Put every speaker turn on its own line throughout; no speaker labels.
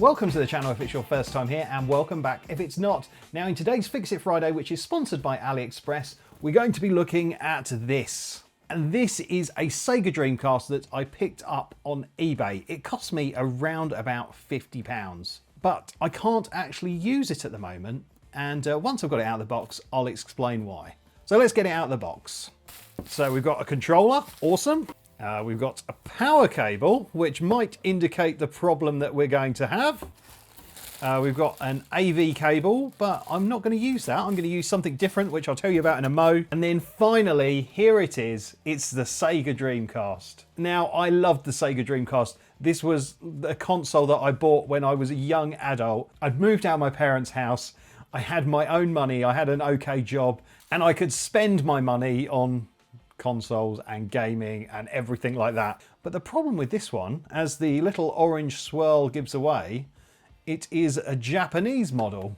Welcome to the channel if it's your first time here, and welcome back if it's not. Now in today's Fix It Friday, which is sponsored by AliExpress, we're going to be looking at this. And this is a SEGA Dreamcast that I picked up on eBay. It cost me around about £50, but I can't actually use it at the moment. And once I've got it out of the box, I'll explain why. So let's get it out of the box. So we've got a controller, awesome. We've got a power cable, which might indicate the problem that we're going to have. We've got an AV cable, but I'm not going to use that. I'm going to use something different, which I'll tell you about in a mo. And then finally, here it is. It's the SEGA Dreamcast. Now, I loved the SEGA Dreamcast. This was a console that I bought when I was a young adult. I'd moved out of my parents' house. I had my own money. I had an okay job, and I could spend my money on consoles and gaming and everything like that. But the problem with this one, as the little orange swirl gives away, it is a Japanese model.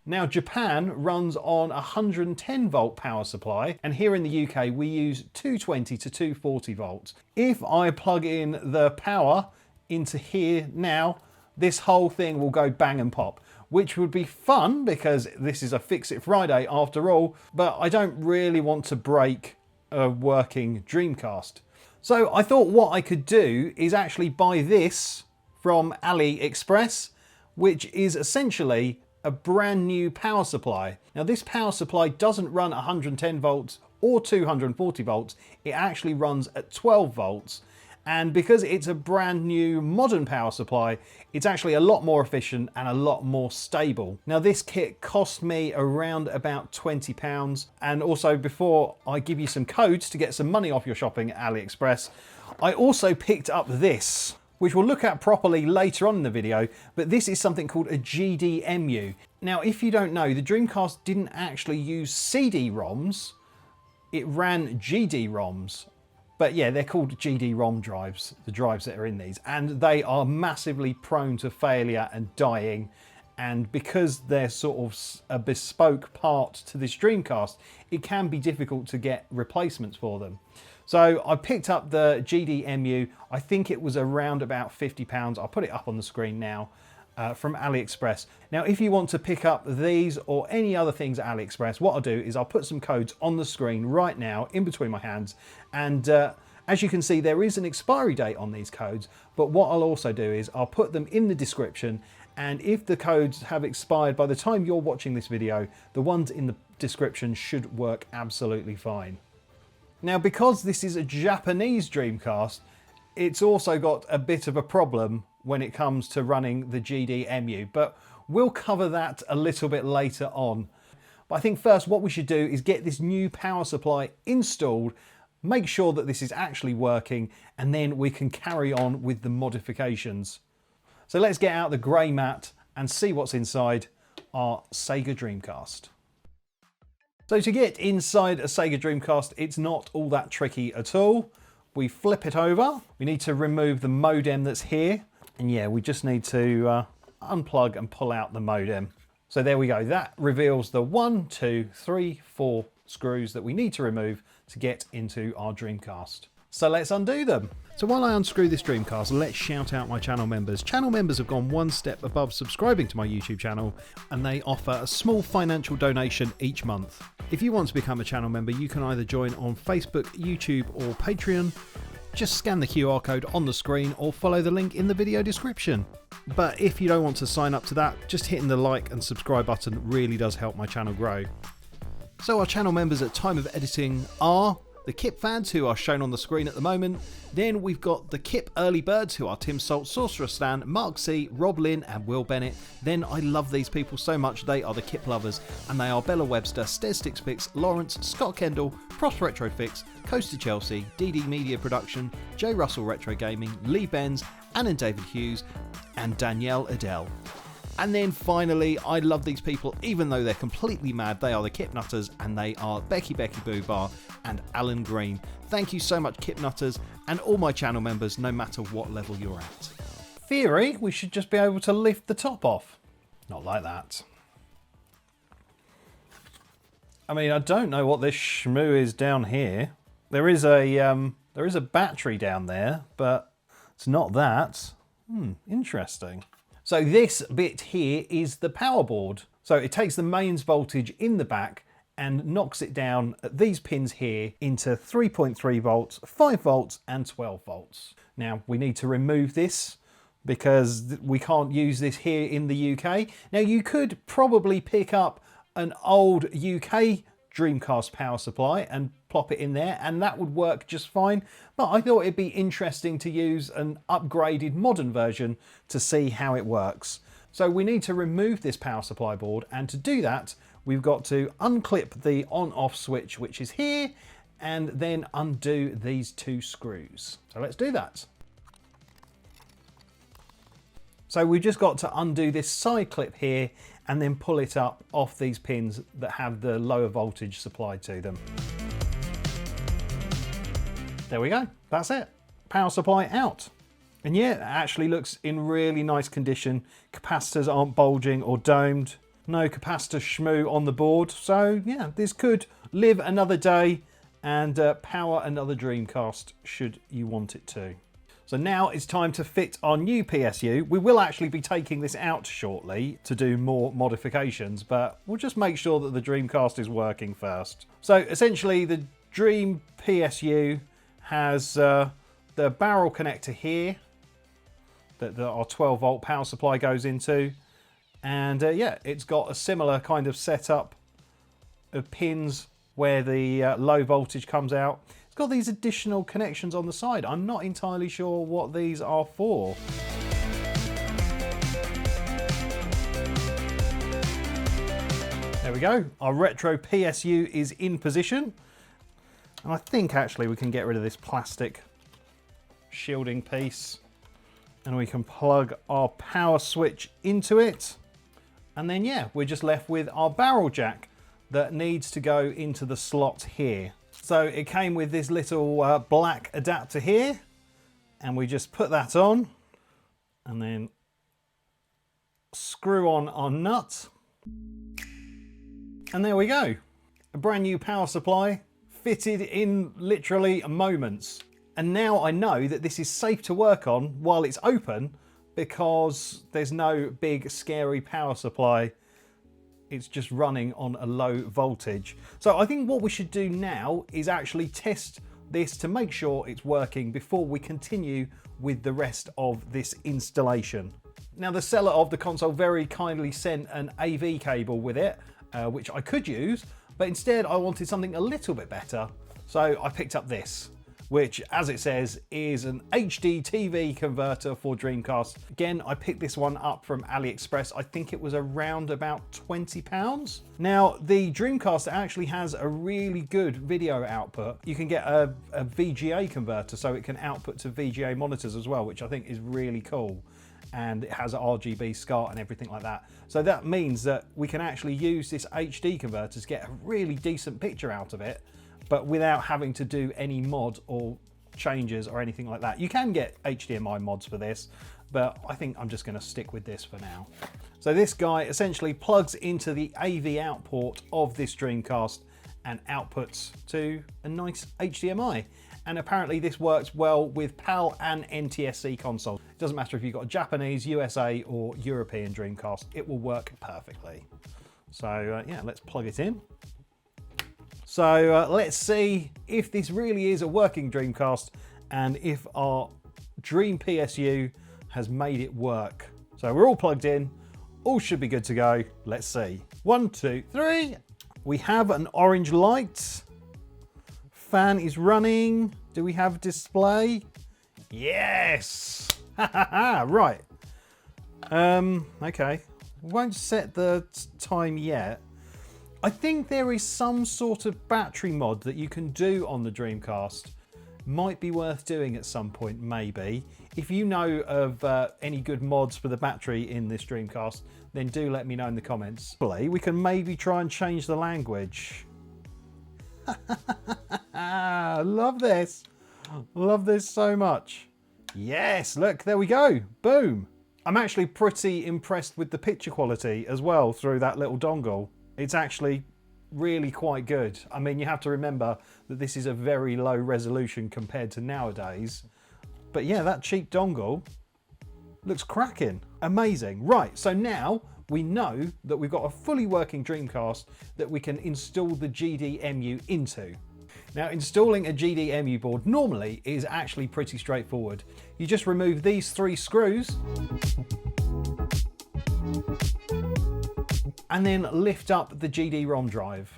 Now Japan runs on a 110 volt power supply, and here in the UK we use 220 to 240 volts. If I plug in the power into here now, this whole thing will go bang and pop, which would be fun because this is a Fix It Friday after all, but I don't really want to break a working Dreamcast. So I thought what I could do is actually buy this from AliExpress, which is essentially a brand new power supply. Now this power supply doesn't run 110 volts or 240 volts, it actually runs at 12 volts. And because it's a brand new modern power supply, it's actually a lot more efficient and a lot more stable. Now this kit cost me around about £20. And also, before I give you some codes to get some money off your shopping at AliExpress, I also picked up this, which we'll look at properly later on in the video, but this is something called a GDEmu. Now, if you don't know, the Dreamcast didn't actually use CD-ROMs, it ran GD-ROMs. But yeah, they're called GD-ROM drives, the drives that are in these, and they are massively prone to failure and dying. And because they're sort of a bespoke part to this Dreamcast, it can be difficult to get replacements for them. So I picked up the GDEmu. I think it was around about £50. I'll put it up on the screen now. From AliExpress. Now, if you want to pick up these or any other things at AliExpress, what I'll do is I'll put some codes on the screen right now in between my hands. And as you can see, there is an expiry date on these codes. But what I'll also do is I'll put them in the description. And if the codes have expired by the time you're watching this video, the ones in the description should work absolutely fine. Now, because this is a Japanese Dreamcast, it's also got a bit of a problem when it comes to running the GDEmu, but we'll cover that a little bit later on. But I think first what we should do is get this new power supply installed, make sure that this is actually working, and then we can carry on with the modifications. So let's get out the grey mat and see what's inside our SEGA Dreamcast. So to get inside a SEGA Dreamcast, it's not all that tricky at all. We flip it over. We need to remove the modem that's here. And yeah, we just need to unplug and pull out the modem. So there we go. That reveals the 1, 2, 3, 4 screws that we need to remove to get into our Dreamcast. So let's undo them. So while I unscrew this Dreamcast, let's shout out my channel members. Channel members have gone one step above subscribing to my YouTube channel, and they offer a small financial donation each month. If you want to become a channel member, you can either join on Facebook, YouTube, or Patreon. Just scan the QR code on the screen or follow the link in the video description. But if you don't want to sign up to that, just hitting the like and subscribe button really does help my channel grow. So our channel members at time of editing are the Kip fans, who are shown on the screen at the moment. Then we've got the Kip early birds, who are Tim Salt, Sorcerer Stan, Mark C, Rob Lynn and Will Bennett. Then I love these people so much, they are the Kip lovers, and they are Bella Webster, Stez Stixpix, Lawrence, Scott Kendall, Prost Retro Fix, Coaster Chelsea, DD Media Production, J Russell Retro Gaming, Lee Benz, Ann and David Hughes, and Danielle Adele. And then finally, I love these people, even though they're completely mad. They are the Kip Nutters, and they are Becky Boobar and Alan Green. Thank you so much, Kip Nutters, and all my channel members, no matter what level you're at. Theory, we should just be able to lift the top off. Not like that. I mean, I don't know what this shmoo is down here. There is a There is a battery down there, but it's not that. Interesting. So this bit here is the power board. So it takes the mains voltage in the back and knocks it down at these pins here into 3.3 volts, 5 volts and 12 volts. Now we need to remove this because we can't use this here in the UK. Now you could probably pick up an old UK Dreamcast power supply and plop it in there and that would work just fine, but I thought it'd be interesting to use an upgraded modern version to see how it works. So we need to remove this power supply board, and to do that we've got to unclip the on-off switch, which is here, and then undo these 2 screws. So let's do that. So we've just got to undo this side clip here and then pull it up off these pins that have the lower voltage supplied to them. There we go, that's it. Power supply out. And yeah, it actually looks in really nice condition. Capacitors aren't bulging or domed. No capacitor shmoo on the board. So yeah, this could live another day and power another Dreamcast should you want it to. So now it's time to fit our new PSU. We will actually be taking this out shortly to do more modifications, but we'll just make sure that the Dreamcast is working first. So essentially the DreamPSU has the barrel connector here that our 12 volt power supply goes into. And yeah, it's got a similar kind of setup of pins where the low voltage comes out. It's got these additional connections on the side. I'm not entirely sure what these are for. There we go. Our retro PSU is in position. And I think actually we can get rid of this plastic shielding piece. And we can plug our power switch into it. And then yeah, we're just left with our barrel jack that needs to go into the slot here. So it came with this little black adapter here, and we just put that on and then screw on our nut. And there we go. A brand new power supply fitted in literally moments. And now I know that this is safe to work on while it's open because there's no big scary power supply. It's just running on a low voltage. So I think what we should do now is actually test this to make sure it's working before we continue with the rest of this installation. Now the seller of the console very kindly sent an AV cable with it, which I could use, but instead I wanted something a little bit better. So I picked up this, which, as it says, is an HD TV converter for Dreamcast. Again, I picked this one up from AliExpress. I think it was around about £20. Now, the Dreamcast actually has a really good video output. You can get a VGA converter, so it can output to VGA monitors as well, which I think is really cool. And it has RGB SCART and everything like that. So that means that we can actually use this HD converter to get a really decent picture out of it, but without having to do any mod or changes or anything like that. You can get HDMI mods for this, but I think I'm just going to stick with this for now. So this guy essentially plugs into the AV out port of this Dreamcast and outputs to a nice HDMI. And apparently this works well with PAL and NTSC consoles. It doesn't matter if you've got a Japanese, USA or European Dreamcast, it will work perfectly. So yeah, let's plug it in. So let's see if this really is a working Dreamcast and if our DreamPSU has made it work. So we're all plugged in, all should be good to go. Let's see. 1, 2, 3. We have an orange light. Fan is running. Do we have display? Yes! Right. Okay. Won't set the time yet. I think there is some sort of battery mod that you can do on the Dreamcast. Might be worth doing at some point, maybe. If you know of any good mods for the battery in this Dreamcast, then do let me know in the comments. We can maybe try and change the language. Love this. Love this so much. Yes, look, there we go. Boom. I'm actually pretty impressed with the picture quality as well through that little dongle. It's actually really quite good. I mean, you have to remember that this is a very low resolution compared to nowadays. But yeah, that cheap dongle looks cracking. Amazing. Right, so now we know that we've got a fully working Dreamcast that we can install the GDEmu into. Now, installing a GDEmu board normally is actually pretty straightforward. You just remove these 3 screws and then lift up the GD-ROM drive.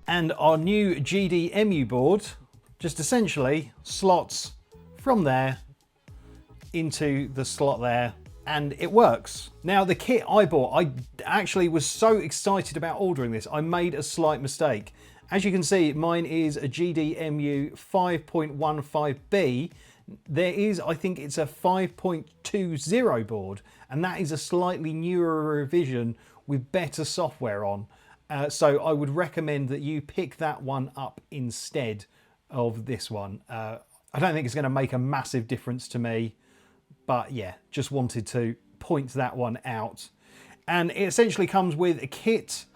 And our new GDEmu board just essentially slots from there into the slot there, and it works. Now, the kit I bought, I actually was so excited about ordering this, I made a slight mistake. As you can see, mine is a GDEmu 5.15B. There is, I think it's a 5.20 board, and that is a slightly newer revision with better software on. So I would recommend that you pick that one up instead of this one. I don't think it's going to make a massive difference to me, but yeah, just wanted to point that one out. And it essentially comes with a kit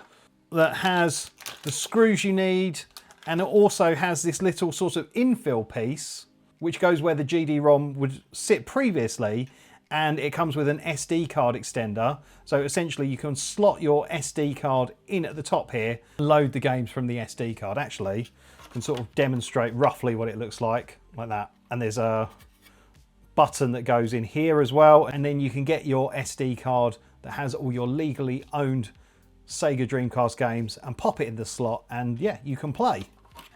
that has the screws you need, and it also has this little sort of infill piece which goes where the GD-ROM would sit previously, and it comes with an SD card extender. So essentially you can slot your SD card in at the top here, load the games from the SD card. Actually, I can sort of demonstrate roughly what it looks like that. And there's a button that goes in here as well, and then you can get your SD card that has all your legally owned SEGA Dreamcast games and pop it in the slot, and yeah, you can play.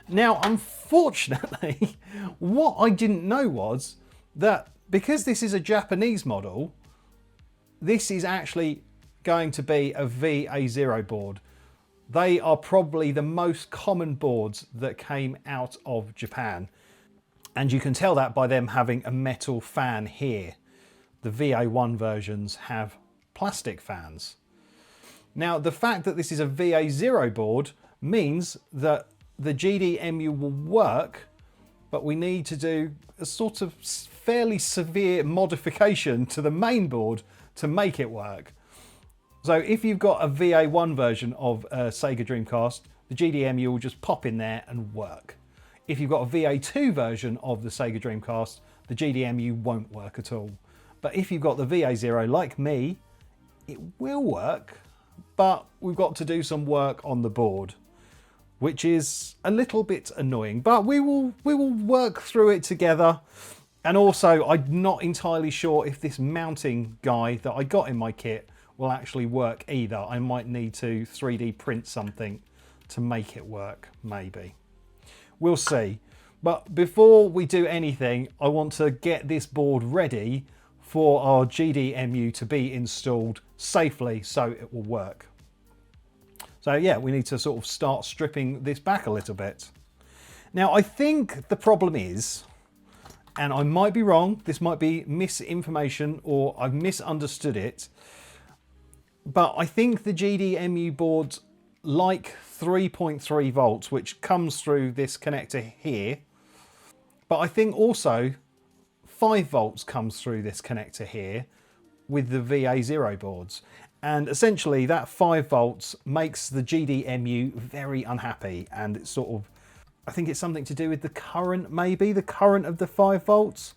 Now, unfortunately, what I didn't know was that because this is a Japanese model, this is actually going to be a VA0 board. They are probably the most common boards that came out of Japan. And you can tell that by them having a metal fan here. The VA1 versions have plastic fans. Now, the fact that this is a VA0 board means that the GDEmu will work, but we need to do a sort of fairly severe modification to the main board to make it work. So if you've got a VA1 version of a SEGA Dreamcast, the GDEmu will just pop in there and work. If you've got a VA2 version of the SEGA Dreamcast, the GDEmu won't work at all. But if you've got the VA0 like me, it will work, but we've got to do some work on the board, which is a little bit annoying, but we will work through it together. And also, I'm not entirely sure if this mounting guy that I got in my kit will actually work either. I might need to 3D print something to make it work, maybe. We'll see. But before we do anything, I want to get this board ready for our GDEmu to be installed safely so it will work. So yeah, we need to sort of start stripping this back a little bit. Now, I think the problem is, and I might be wrong, this might be misinformation or I've misunderstood it, but I think the GDEmu boards like 3.3 volts, which comes through this connector here, but I think also 5 volts comes through this connector here with the VA0 boards. And essentially that 5 volts makes the GDEmu very unhappy, and it's sort of, I think it's something to do with the current, maybe the current of the 5 volts.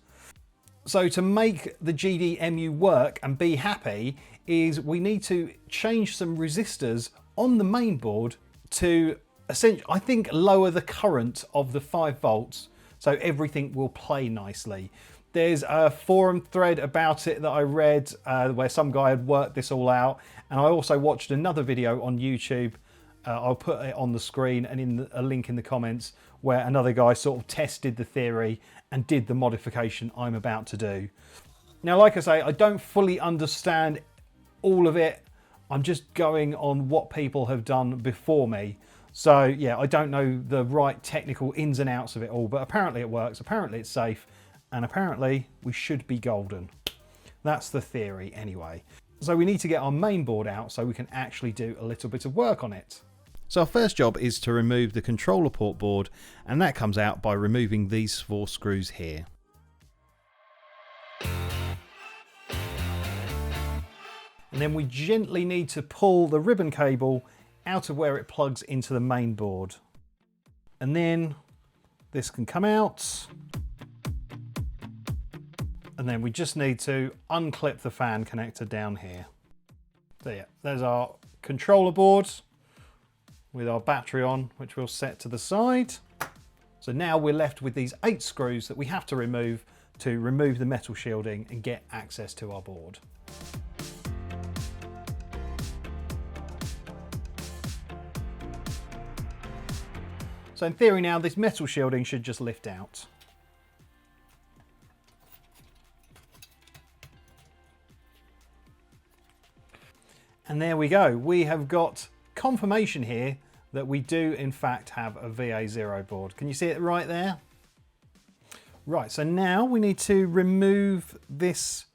So to make the GDEmu work and be happy is we need to change some resistors on the main board to essentially, I think, lower the current of the 5 volts so everything will play nicely. There's a forum thread about it that I read where some guy had worked this all out, and I also watched another video on YouTube. I'll put it on the screen and in a link in the comments, where another guy sort of tested the theory and did the modification I'm about to do. Now, like I say, I don't fully understand all of it. I'm just going on what people have done before me. So yeah, I don't know the right technical ins and outs of it all, but apparently it works, apparently it's safe, and apparently we should be golden. That's the theory anyway. So we need to get our main board out so we can actually do a little bit of work on it. So our first job is to remove the controller port board, and that comes out by removing these 4 screws here. And then we gently need to pull the ribbon cable out of where it plugs into the main board. And then this can come out. And then we just need to unclip the fan connector down here. So yeah, there's our controller board with our battery on, which we'll set to the side. So now we're left with these 8 screws that we have to remove the metal shielding and get access to our board. So in theory now, this metal shielding should just lift out. And there we go. We have got confirmation here that we do in fact have a VA0 board. Can you see it right there? Right, so now we need to remove this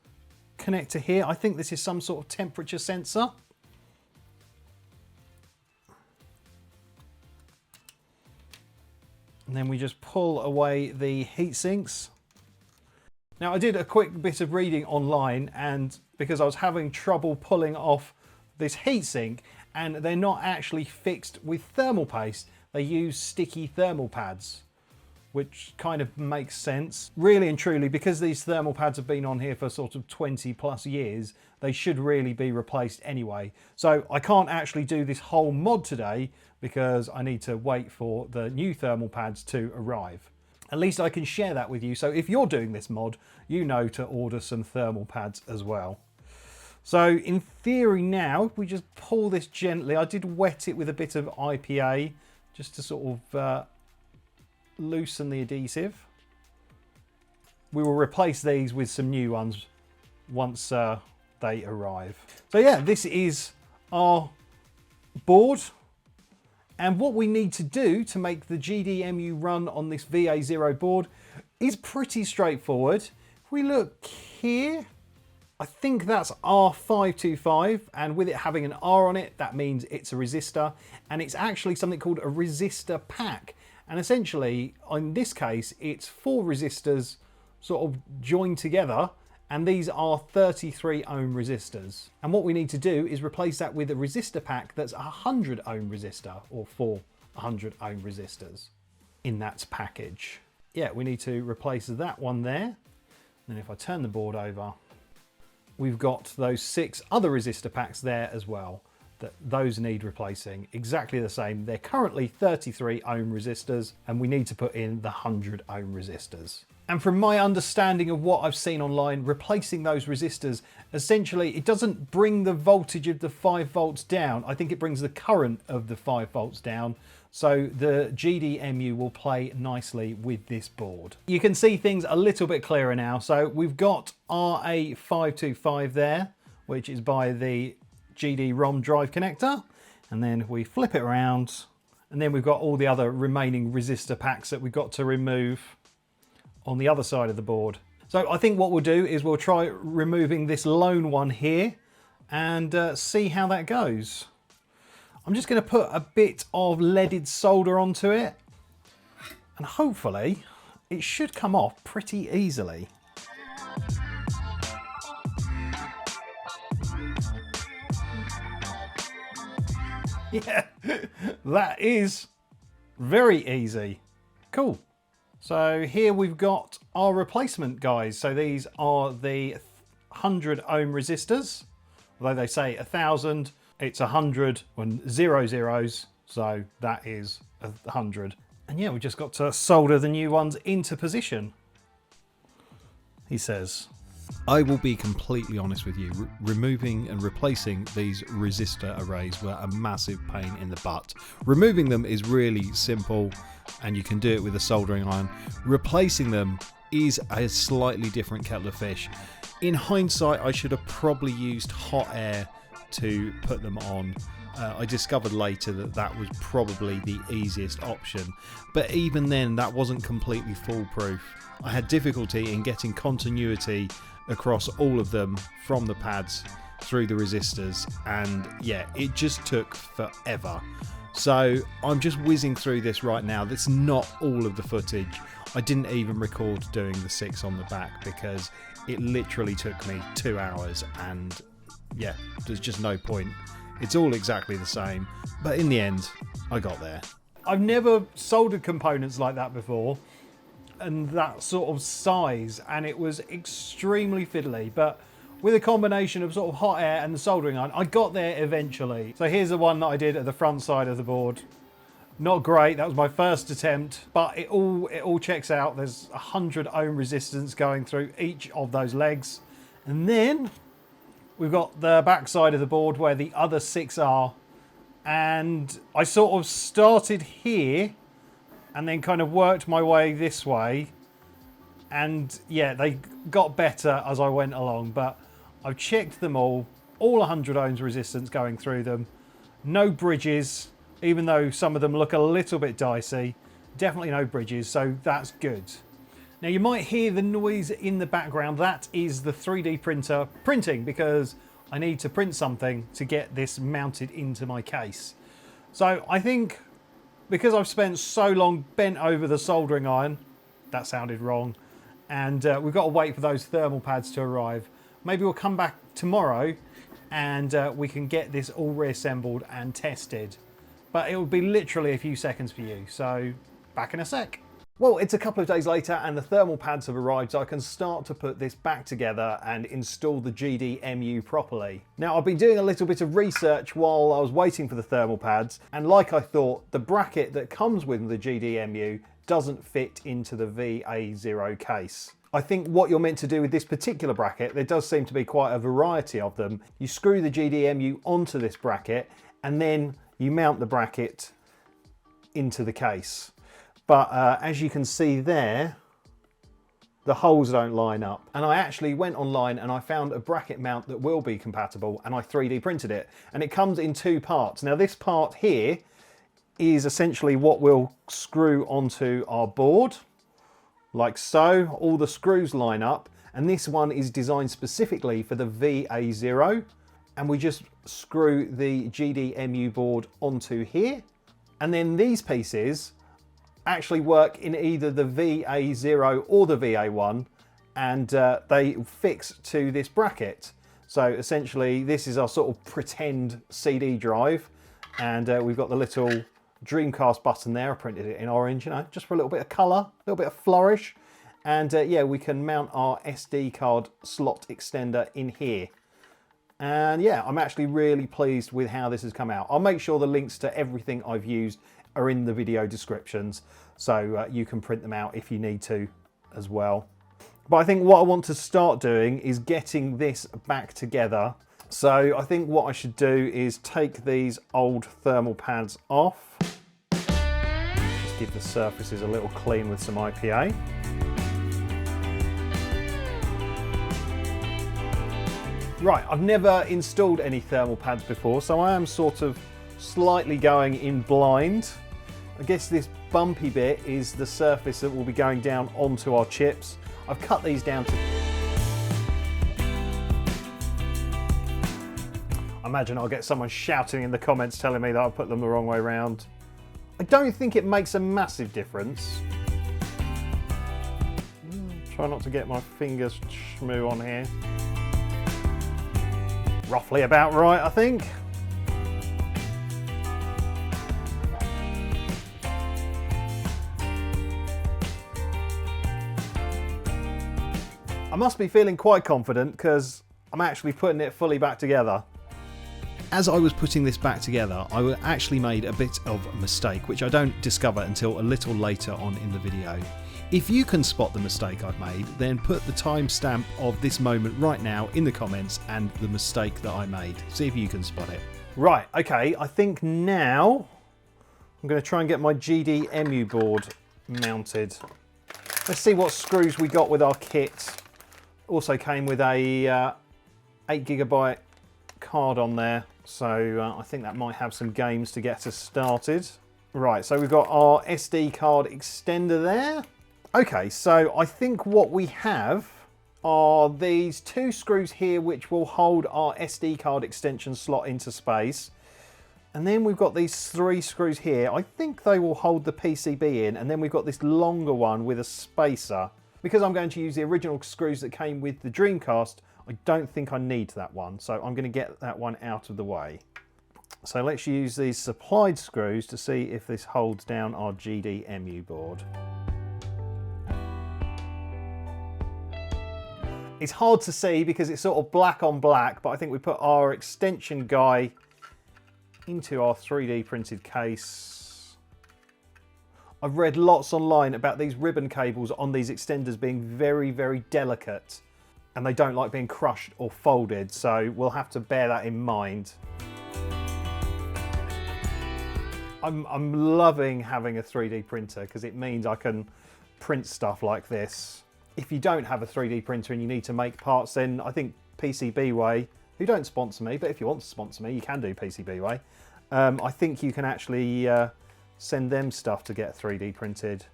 connector here. I think this is some sort of temperature sensor. And then we just pull away the heat sinks. Now I did a quick bit of reading online, and because I was having trouble pulling off this heatsink, and they're not actually fixed with thermal paste, they use sticky thermal pads, which kind of makes sense. Really and truly, because these thermal pads have been on here for sort of 20 plus years, they should really be replaced anyway. So I can't actually do this whole mod today because I need to wait for the new thermal pads to arrive. At least I can share that with you. So if you're doing this mod, you know to order some thermal pads as well. So in theory now, if we just pull this gently, I did wet it with a bit of IPA just to sort of loosen the adhesive. We will replace these with some new ones once they arrive. So yeah, this is our board. And what we need to do to make the GDEmu run on this VA0 board is pretty straightforward. If we look here, I think that's R525, and with it having an R on it, that means it's a resistor, and it's actually something called a resistor pack. And essentially, in this case, it's 4 resistors sort of joined together, and these are 33 ohm resistors. And what we need to do is replace that with a resistor pack that's a 100 ohm resistor, or 4 100 ohm resistors in that package. Yeah, we need to replace that one there. And if I turn the board over, we've got those 6 other resistor packs there as well. Those need replacing. Exactly the same. They're currently 33 ohm resistors, and we need to put in the 100 ohm resistors. And from my understanding of what I've seen online, replacing those resistors, essentially it doesn't bring the voltage of the 5 volts down. I think it brings the current of the 5 volts down. So the GDEmu will play nicely with this board. You can see things a little bit clearer now. So we've got RA525 there, which is by the GD-ROM drive connector. And then we flip it around, and then we've got all the other remaining resistor packs that we've got to remove on the other side of the board. So I think what we'll do is we'll try removing this lone one here and see how that goes. I'm just going to put a bit of leaded solder onto it, and hopefully it should come off pretty easily. Yeah, that is very easy. Cool. So here we've got our replacement guys. So these are the 100 ohm resistors. Although they say 1000, it's 100 and 0 zeros. So that is 100. And yeah, we just got to solder the new ones into position. He says, I will be completely honest with you, removing and replacing these resistor arrays were a massive pain in the butt. Removing them is really simple and you can do it with a soldering iron. Replacing them is a slightly different kettle of fish. In hindsight, I should have probably used hot air to put them on. I discovered later that that was probably the easiest option, but even then that wasn't completely foolproof. I had difficulty in getting continuity across all of them from the pads through the resistors, and yeah, it just took forever. So I'm just whizzing through this right now. That's not all of the footage. I didn't even record doing the 6 on the back because it literally took me 2 hours, and yeah, there's just no point It's all exactly the same, but in the end, I got there. I've never soldered components like that before, and that sort of size, and it was extremely fiddly, but with a combination of sort of hot air and the soldering iron, I got there eventually. So here's the one that I did at the front side of the board. Not great, that was my first attempt, but it all checks out. There's 100 ohm resistance going through each of those legs. And then we've got the back side of the board where the other 6 are. And I sort of started here and then kind of worked my way this way. And yeah, they got better as I went along, but I've checked them all 100 ohms resistance going through them. No bridges, even though some of them look a little bit dicey. Definitely no bridges, so that's good. Now you might hear the noise in the background. That is the 3D printer printing, because I need to print something to get this mounted into my case. So I think because I've spent so long bent over the soldering iron, that sounded wrong, and we've got to wait for those thermal pads to arrive. Maybe we'll come back tomorrow and we can get this all reassembled and tested. But it will be literally a few seconds for you, so back in a sec. Well, it's a couple of days later and the thermal pads have arrived, so I can start to put this back together and install the GDEmu properly. Now, I've been doing a little bit of research while I was waiting for the thermal pads, and like I thought, the bracket that comes with the GDEmu doesn't fit into the VA0 case. I think what you're meant to do with this particular bracket, there does seem to be quite a variety of them. You screw the GDEmu onto this bracket and then you mount the bracket into the case. But as you can see there, the holes don't line up. And I actually went online and I found a bracket mount that will be compatible, and I 3D printed it. And it comes in 2 parts. Now this part here is essentially what we'll screw onto our board, like so. All the screws line up, and this one is designed specifically for the VA0, and we just screw the GDEmu board onto here. And then these pieces actually work in either the VA0 or the VA1, and they fix to this bracket. So essentially this is our sort of pretend CD drive, and we've got the little Dreamcast button there. I printed it in orange, you know, just for a little bit of colour, a little bit of flourish. And yeah, we can mount our SD card slot extender in here. And yeah, I'm actually really pleased with how this has come out. I'll make sure the links to everything I've used are in the video descriptions, so you can print them out if you need to as well. But I think what I want to start doing is getting this back together. So I think what I should do is take these old thermal pads off. Just give the surfaces a little clean with some IPA. Right, I've never installed any thermal pads before, so I am sort of slightly going in blind. I guess this bumpy bit is the surface that will be going down onto our chips. I've cut these down to... I imagine I'll get someone shouting in the comments telling me that I put them the wrong way around. I don't think it makes a massive difference. Try not to get my fingers schmoo on here. Roughly about right, I think. I must be feeling quite confident because I'm actually putting it fully back together. As I was putting this back together, I actually made a bit of a mistake, which I don't discover until a little later on in the video. If you can spot the mistake I've made, then put the timestamp of this moment right now in the comments and the mistake that I made. See if you can spot it. Right, okay, I think now I'm going to try and get my GDEmu board mounted. Let's see what screws we got with our kit. Also came with a 8GB card on there, so I think that might have some games to get us started. Right, so we've got our SD card extender there. Okay, so I think what we have are these 2 screws here which will hold our SD card extension slot into space. And then we've got these 3 screws here. I think they will hold the PCB in, and then we've got this longer one with a spacer. Because I'm going to use the original screws that came with the Dreamcast, I don't think I need that one, so I'm going to get that one out of the way. So let's use these supplied screws to see if this holds down our GDEmu board. It's hard to see because it's sort of black on black, but I think we put our extension guy into our 3D printed case. I've read lots online about these ribbon cables on these extenders being very, very delicate, and they don't like being crushed or folded, so we'll have to bear that in mind. I'm loving having a 3D printer because it means I can print stuff like this. If you don't have a 3D printer and you need to make parts, then I think PCBWay, who don't sponsor me, but if you want to sponsor me, you can do PCBWay. I think you can actually send them stuff to get 3D printed.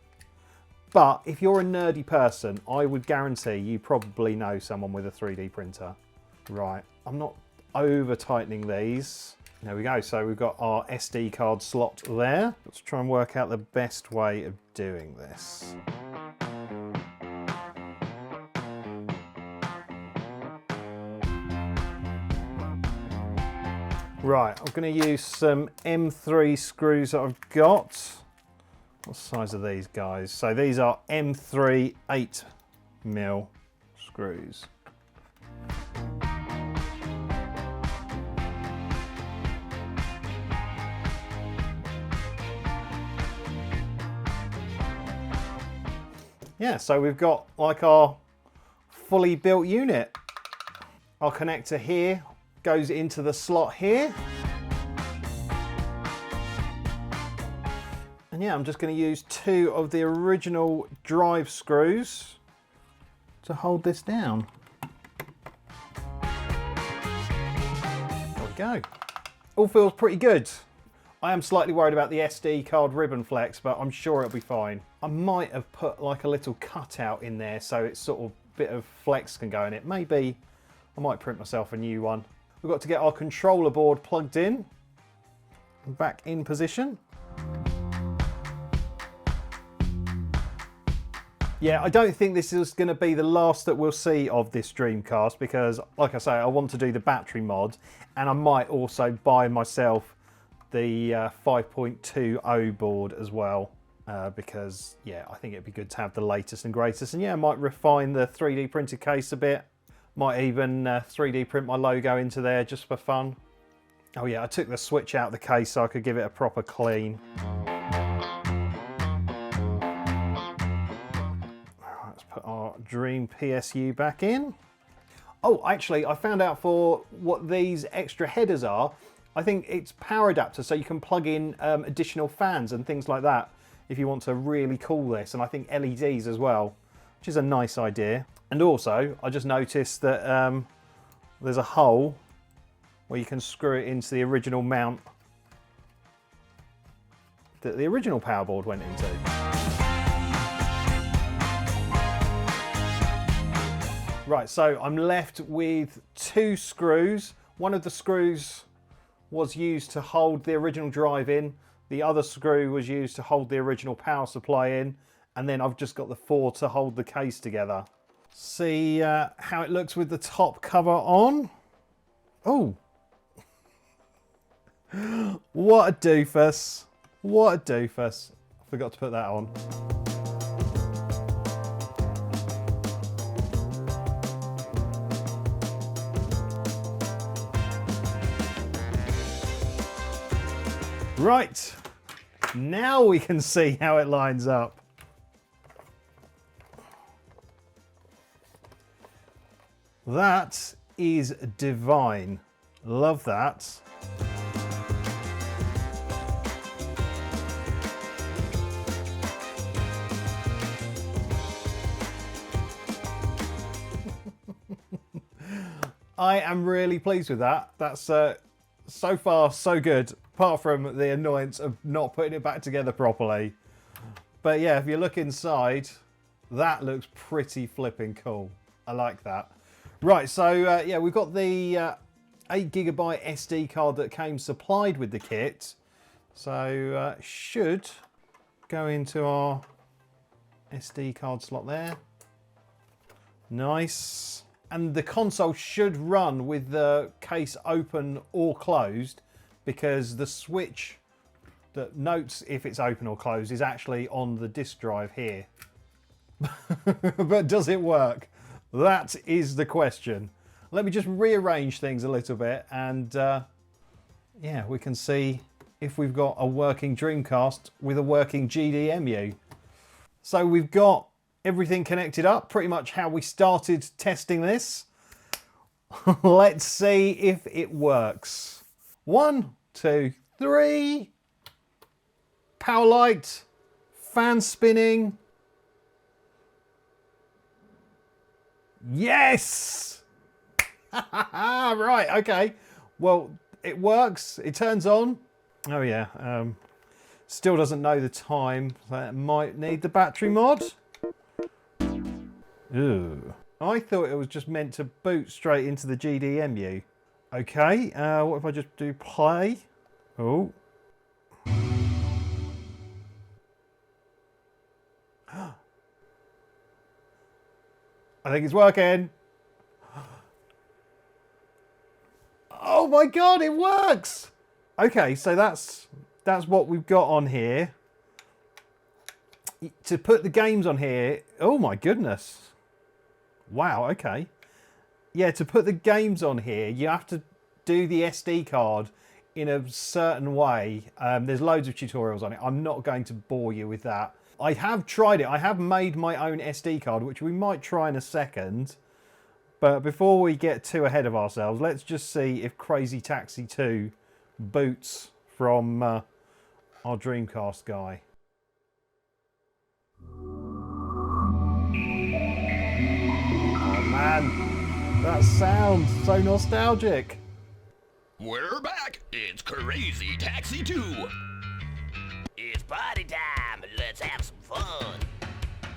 But if you're a nerdy person, I would guarantee you probably know someone with a 3D printer. Right, I'm not over tightening these. There we go, so we've got our SD card slot there. Let's try and work out the best way of doing this. Right, I'm going to use some M3 screws that I've got. What size are these guys? So these are M3 8mm screws. Yeah, so we've got like our fully built unit. Our connector here goes into the slot here. And yeah, I'm just going to use 2 of the original drive screws to hold this down. There we go. All feels pretty good. I am slightly worried about the SD card ribbon flex, but I'm sure it'll be fine. I might have put like a little cutout in there so it's sort of a bit of flex can go in it. Maybe I might print myself a new one. We've got to get our controller board plugged in and back in position. Yeah, I don't think this is going to be the last that we'll see of this Dreamcast because, like I say, I want to do the battery mod, and I might also buy myself the 5.20 board as well because, yeah, I think it'd be good to have the latest and greatest. And yeah, I might refine the 3D printed case a bit. Might even 3D print my logo into there just for fun. Oh yeah, I took the switch out of the case so I could give it a proper clean. Let's put our DreamPSU back in. Oh, actually, I found out for what these extra headers are. I think it's power adapter, so you can plug in additional fans and things like that if you want to really cool this, and I think LEDs as well, which is a nice idea. And also, I just noticed that there's a hole where you can screw it into the original mount that the original power board went into. Right, so I'm left with 2 screws. One of the screws was used to hold the original drive in. The other screw was used to hold the original power supply in. And then I've just got the 4 to hold the case together. See how it looks with the top cover on. Oh, what a doofus. What a doofus. I forgot to put that on. Right, now we can see how it lines up. That is divine. Love that. I am really pleased with that. That's so far so good, apart from the annoyance of not putting it back together properly. But yeah, if you look inside, that looks pretty flipping cool. I like that. Right, so yeah, we've got the 8GB SD card that came supplied with the kit. So should go into our SD card slot there. Nice. And the console should run with the case open or closed, because the switch that notes if it's open or closed is actually on the disk drive here. But does it work? That is the question. Let me just rearrange things a little bit and yeah, we can see if we've got a working Dreamcast with a working GDEmu. So we've got everything connected up, pretty much how we started testing this. Let's see if it works. 1, 2, 3. Power light, fan spinning. Yes! Right, okay. Well, it works. It turns on. Oh yeah. Still doesn't know the time. That might need the battery mod. Ooh. I thought it was just meant to boot straight into the GDEmu. Okay, what if I just do play? Oh. I think it's working. Oh my God, it works! Okay, so that's what we've got on here. To put the games on here, oh my goodness. Wow, okay. Yeah, to put the games on here, you have to do the SD card in a certain way. There's loads of tutorials on it. I'm not going to bore you with that. I have tried it. I have made my own SD card, which we might try in a second. But before we get too ahead of ourselves, let's just see if Crazy Taxi 2 boots from our Dreamcast guy. Oh man, that sounds so nostalgic.
We're back. It's Crazy Taxi 2.
It's party time. Let's have some fun.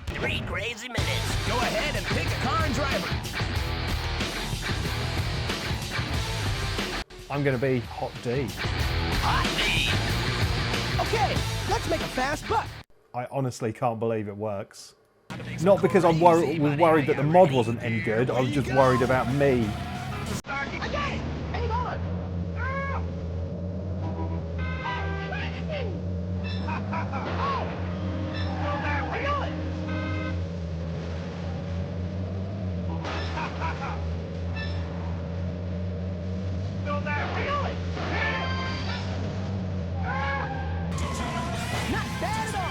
3 crazy minutes.
Go ahead and pick a car and driver.
I'm going to be Hot D.
Hot D.
Okay, let's make a fast buck.
I honestly can't believe it works. Not because I was worried that the mod wasn't any good. I was just worried about me.
I got it. Hang on. I got it.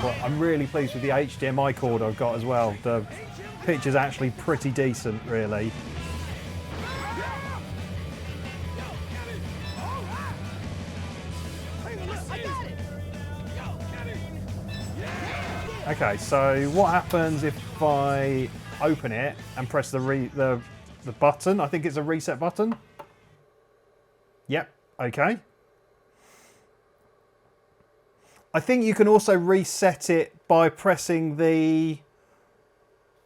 Well, I'm really pleased with the HDMI cord I've got as well. The picture's actually pretty decent, really. Okay, so what happens if I open it and press the button? I think it's a reset button. Yep, okay. I think you can also reset it by pressing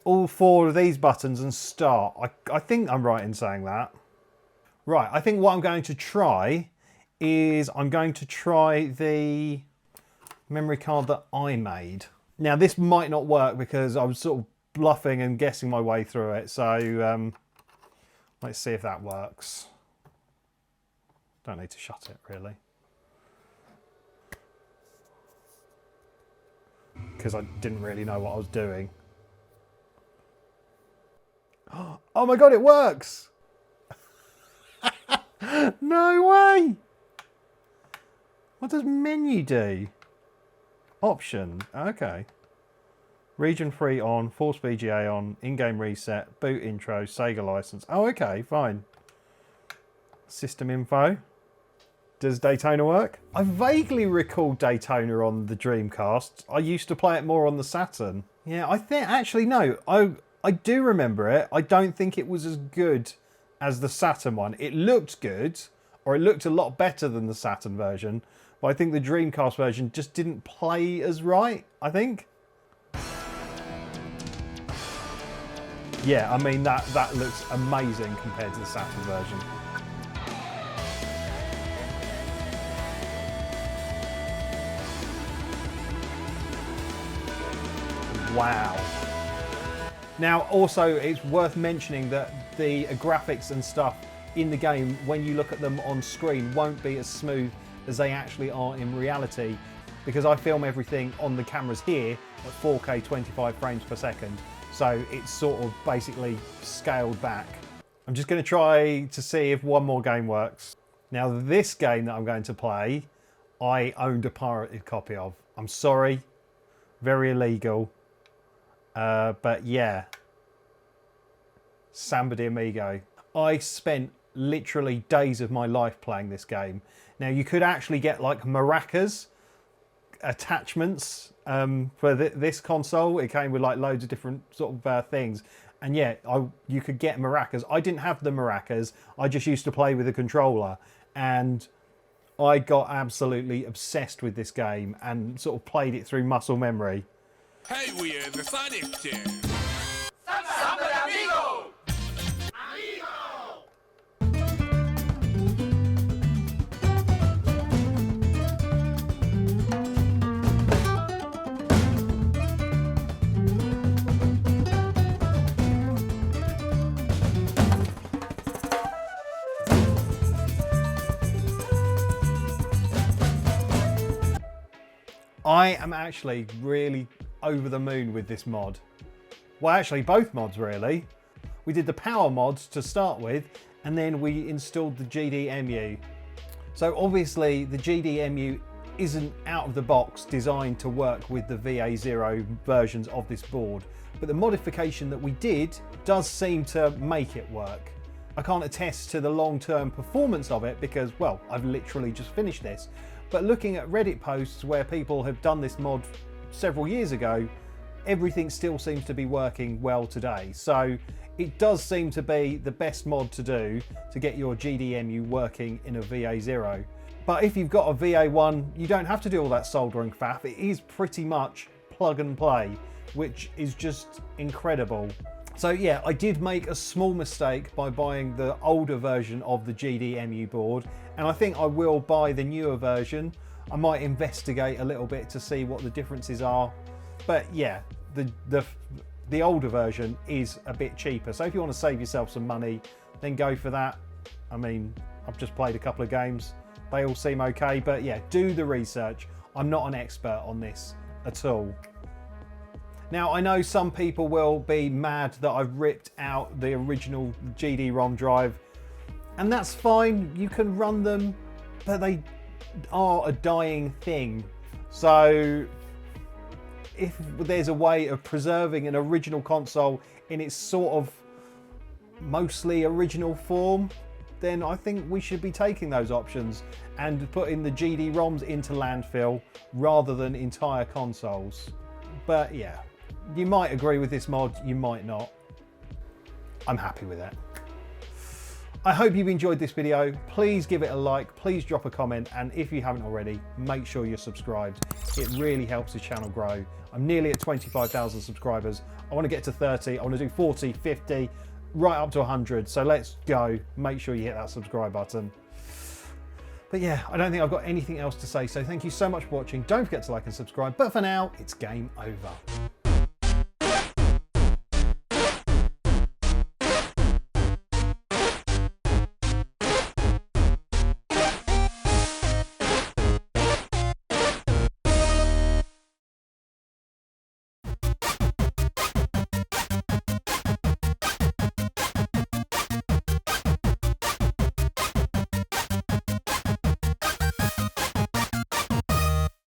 all 4 of these buttons and start. I think I'm right in saying that. Right, I think what I'm going to try is I'm going to try the memory card that I made. Now this might not work because I was sort of bluffing and guessing my way through it. So let's see if that works. Don't need to shut it really. Because I didn't really know what I was doing. Oh my God, it works! No way! What does menu do? Option, okay. Region 3 on, Force VGA on, in-game reset, boot intro, SEGA license. Oh, okay, fine. System info. Does Daytona work? I vaguely recall Daytona on the Dreamcast. I used to play it more on the Saturn. Yeah, I think, actually no, I do remember it. I don't think it was as good as the Saturn one. It looked good, or it looked a lot better than the Saturn version, but I think the Dreamcast version just didn't play as right, I think. Yeah, I mean, that looks amazing compared to the Saturn version. Wow. Now, also, it's worth mentioning that the graphics and stuff in the game, when you look at them on screen, won't be as smooth as they actually are in reality, because I film everything on the cameras here at 4K 25 frames per second. So it's sort of basically scaled back. I'm just going to try to see if one more game works. Now this game that I'm going to play, I owned a pirated copy of. I'm sorry, very illegal. But yeah, Samba de Amigo. I spent literally days of my life playing this game. Now you could actually get like maracas attachments for this console. It came with like loads of different sort of things. And yeah, you could get maracas. I didn't have the maracas. I just used to play with a controller. And I got absolutely obsessed with this game and sort of played it through muscle memory.
Hey, we are the Sonic Team.
Samba de Amigo!
I am actually really over the moon with this mod. Well, actually both mods really. We did the power mods to start with, and then we installed the GDEmu. So obviously the GDEmu isn't out of the box designed to work with the VA0 versions of this board, but the modification that we did does seem to make it work. I can't attest to the long-term performance of it because, well, I've literally just finished this. But looking at Reddit posts where people have done this mod several years ago, everything still seems to be working well today. So it does seem to be the best mod to do to get your GDEmu working in a VA0. But if you've got a VA1, you don't have to do all that soldering faff. It is pretty much plug and play, which is just incredible. So yeah, I did make a small mistake by buying the older version of the GDEmu board, and I think I will buy the newer version. I might investigate a little bit to see what the differences are. But yeah, the older version is a bit cheaper. So if you want to save yourself some money, then go for that. I mean, I've just played a couple of games. They all seem okay, but yeah, do the research. I'm not an expert on this at all. Now, I know some people will be mad that I've ripped out the original GD-ROM drive, and that's fine. You can run them, but they are a dying thing. So if there's a way of preserving an original console in its sort of mostly original form, then I think we should be taking those options and putting the GD-ROMs into landfill rather than entire consoles. But yeah, you might agree with this mod, you might not. I'm happy with it. I hope you've enjoyed this video. Please give it a like, please drop a comment, and if you haven't already, make sure you're subscribed. It really helps the channel grow. I'm nearly at 25,000 subscribers. I want to get to 30, I want to do 40, 50, right up to 100. So let's go. Make sure you hit that subscribe button. But yeah, I don't think I've got anything else to say. So thank you so much for watching. Don't forget to like and subscribe. But for now, it's game over.